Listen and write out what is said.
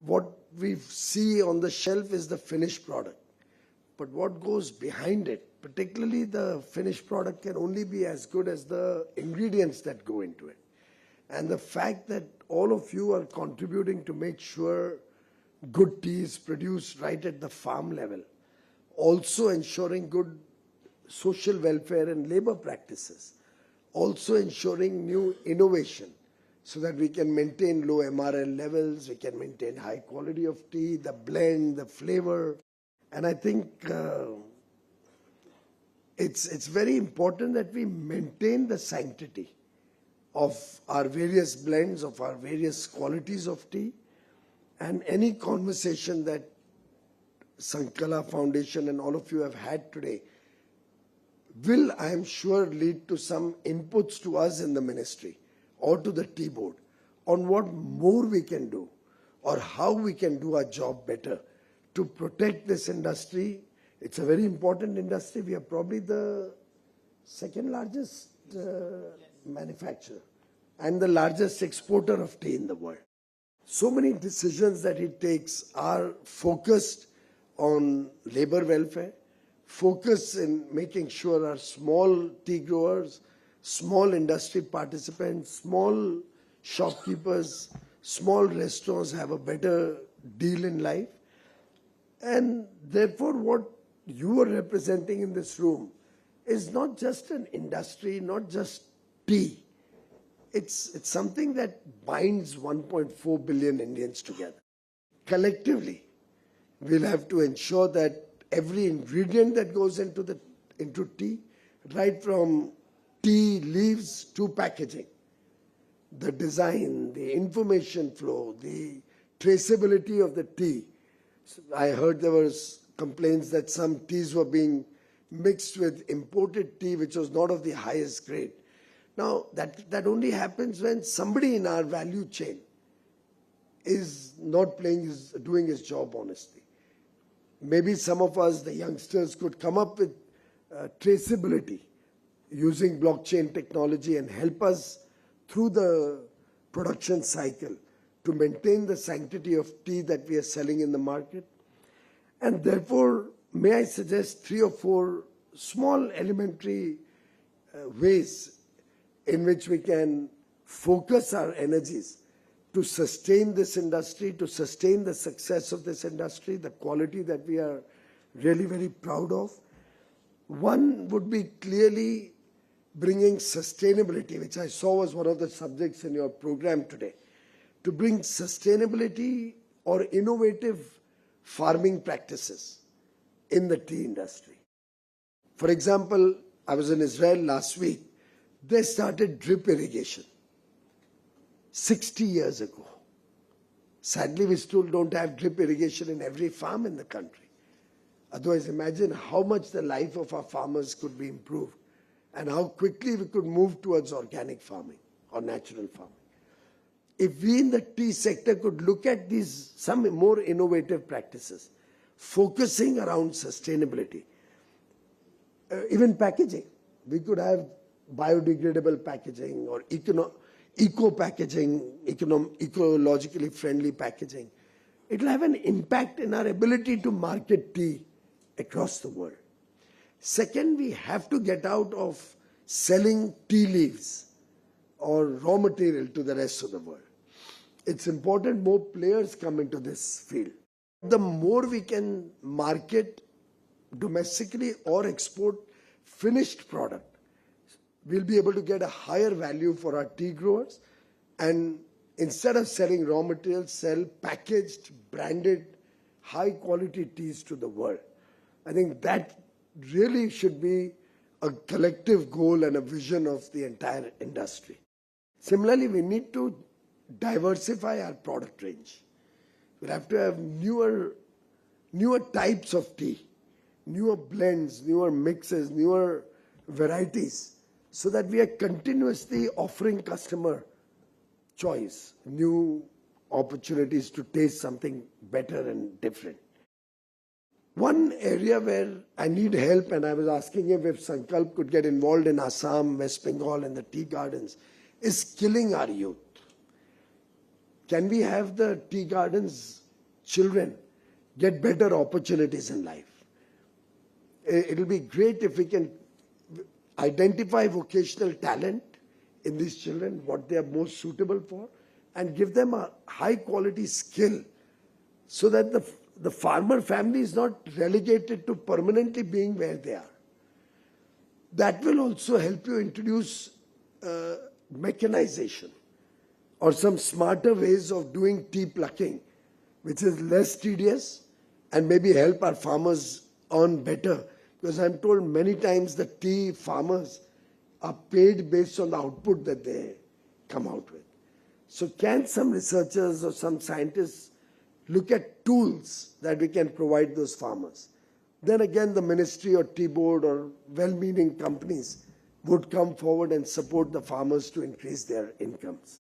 What we see on the shelf is the finished product. But what goes behind it, particularly the finished product, can only be as good as the ingredients that go into it. And the fact that all of you are contributing to make sure good tea is produced right at the farm level, also ensuring good social welfare and labor practices, also ensuring new innovation so that we can maintain low MRL levels, we can maintain high quality of tea, the blend, the flavor. And I think it's very important that we maintain the sanctity of our various blends, of our various qualities of tea. And any conversation that Sankala Foundation and all of you have had today will, I am sure, lead to some inputs to us in the ministry or to the tea board on what more we can do or how we can do our job better to protect this industry. It's a very important industry. We are probably the second largest manufacturer and the largest exporter of tea in the world. So many decisions that he takes are focused on labor welfare, focus in making sure our small tea growers, small industry participants, small shopkeepers, small restaurants have a better deal in life. And therefore, what you are representing in this room is not just an industry, not just tea. It's something that binds 1.4 billion Indians together. Collectively, we'll have to ensure that every ingredient that goes into tea, right from tea leaves to packaging, the design, the information flow, the traceability of the tea. I heard there was complaints that some teas were being mixed with imported tea, which was not of the highest grade. Now, that only happens when somebody in our value chain is not doing his job honestly. Maybe some of us, the youngsters, could come up with traceability using blockchain technology and help us through the production cycle to maintain the sanctity of tea that we are selling in the market. And therefore, may I suggest 3 or 4 small elementary ways in which we can focus our energies to sustain this industry, to sustain the success of this industry, the quality that we are really very proud of. One would be clearly bringing sustainability, which I saw was one of the subjects in your program today, to bring sustainability or innovative farming practices in the tea industry. For example, I was in Israel last week. They started drip irrigation 60 years ago. Sadly, we still don't have drip irrigation in every farm in the country. Otherwise, imagine how much the life of our farmers could be improved and how quickly we could move towards organic farming or natural farming. If we in the tea sector could look at these, some more innovative practices, focusing around sustainability, even packaging, we could have biodegradable packaging or eco-packaging, ecologically friendly packaging. It will have an impact in our ability to market tea across the world. Second, we have to get out of selling tea leaves or raw material to the rest of the world. It's important more players come into this field. The more we can market domestically or export finished product, we'll be able to get a higher value for our tea growers, and instead of selling raw materials, sell packaged, branded, high quality teas to the world. I think that really should be a collective goal and a vision of the entire industry. Similarly, we need to diversify our product range. We'll have to have newer types of tea, newer blends, newer mixes, newer varieties, so that we are continuously offering customer choice, new opportunities to taste something better and different. One area where I need help, and I was asking if Sankalp could get involved in Assam, West Bengal and the tea gardens, is skilling our youth. Can we have the tea gardens children get better opportunities in life. It'll be great if we can identify vocational talent in these children, what they are most suitable for, and give them a high quality skill so that the farmer family is not relegated to permanently being where they are. That will also help you introduce mechanization or some smarter ways of doing tea plucking, which is less tedious and maybe help our farmers earn better. Because I'm told many times the tea farmers are paid based on the output that they come out with. So can some researchers or some scientists look at tools that we can provide those farmers? Then again, the ministry or tea board or well-meaning companies would come forward and support the farmers to increase their incomes.